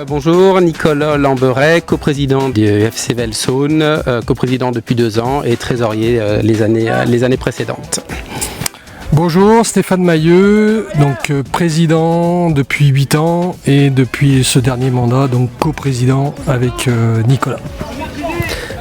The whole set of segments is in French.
Bonjour, Nicolas Lamberet, coprésident du FC Velsaune, coprésident depuis 2 ans et trésorier les années précédentes. Bonjour, Stéphane Mailleux, donc président depuis 8 ans et depuis ce dernier mandat, donc coprésident avec Nicolas.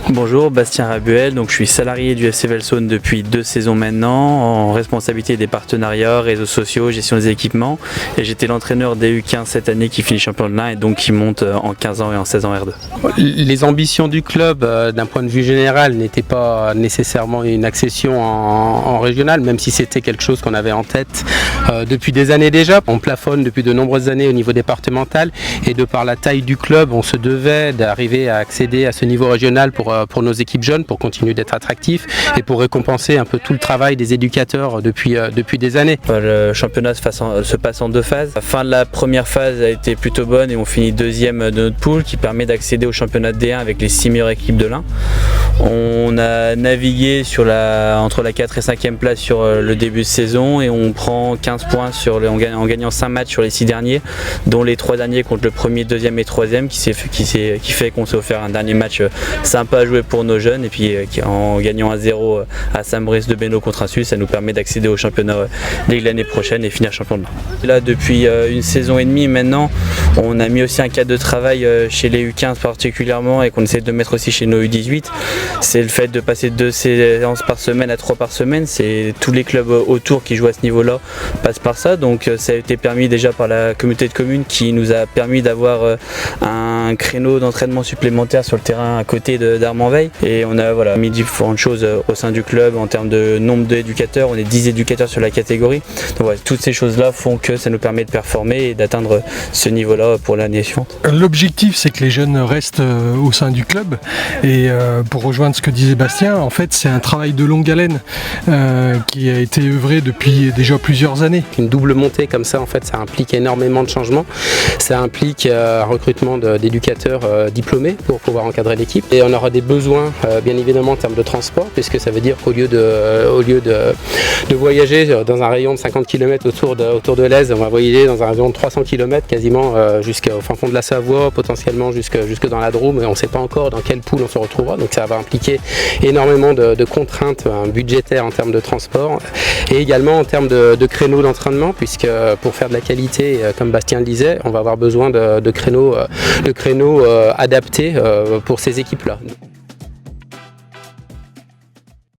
Bonjour, Bastien Rabuel, donc je suis salarié du FC Velsaune depuis 2 saisons maintenant, en responsabilité des partenariats, réseaux sociaux, gestion des équipements, et j'étais l'entraîneur des U15 cette année qui finit champion de l'Ain et donc qui monte en 15 ans et en 16 ans R2. Les ambitions du club d'un point de vue général n'étaient pas nécessairement une accession en régional, même si c'était quelque chose qu'on avait en tête depuis des années déjà. On plafonne depuis de nombreuses années au niveau départemental et de par la taille du club, on se devait d'arriver à accéder à ce niveau régional pour nos équipes jeunes, pour continuer d'être attractifs et pour récompenser un peu tout le travail des éducateurs depuis des années. Le championnat se passe en 2 phases. La fin de la première phase a été plutôt bonne et on finit 2e de notre poule qui permet d'accéder au championnat D1 avec les 6 meilleures équipes de l'Ain. On a navigué entre la 4 et 5e place sur le début de saison et on prend 15 points en gagnant 5 matchs sur les 6 derniers, dont les 3 derniers contre le 1er, 2e et 3e qui fait qu'on s'est offert un dernier match sympa à jouer pour nos jeunes et puis en gagnant 1-0 à Saint-Brice de Bénaud contre Insus, ça nous permet d'accéder au championnat Ligue l'année prochaine et finir champion de l'Ain. Là depuis une saison et demie maintenant, on a mis aussi un cadre de travail chez les U15 particulièrement et qu'on essaie de mettre aussi chez nos U18. C'est le fait de passer de 2 séances par semaine à 3 par semaine. C'est tous les clubs autour qui jouent à ce niveau-là passent par ça. Donc ça a été permis déjà par la communauté de communes qui nous a permis d'avoir un créneau d'entraînement supplémentaire sur le terrain à côté d'Armenveil. Et on a mis différentes choses au sein du club en termes de nombre d'éducateurs. On est 10 éducateurs sur la catégorie. Donc toutes ces choses-là font que ça nous permet de performer et d'atteindre ce niveau-là pour l'année suivante. L'objectif, c'est que les jeunes restent au sein du club. Et pour rejoindre ce que disait Bastien, en fait, c'est un travail de longue haleine qui a été œuvré depuis déjà plusieurs années. Une double montée comme ça, en fait, ça implique énormément de changements. Ça implique un recrutement d'éducateurs diplômés pour pouvoir encadrer l'équipe. Et on aura des besoins, bien évidemment, en termes de transport, puisque ça veut dire qu'au lieu de voyager dans un rayon de 50 km autour de l'Aise, on va voyager dans un rayon de 300 km quasiment jusqu'au fin fond de la Savoie, potentiellement jusque dans la Drôme, et on ne sait pas encore dans quelle poule on se retrouvera. Donc ça va impliquer énormément de contraintes budgétaires en termes de transport et également en termes de créneaux d'entraînement, puisque pour faire de la qualité, comme Bastien le disait, on va avoir besoin de créneaux adaptés pour ces équipes-là.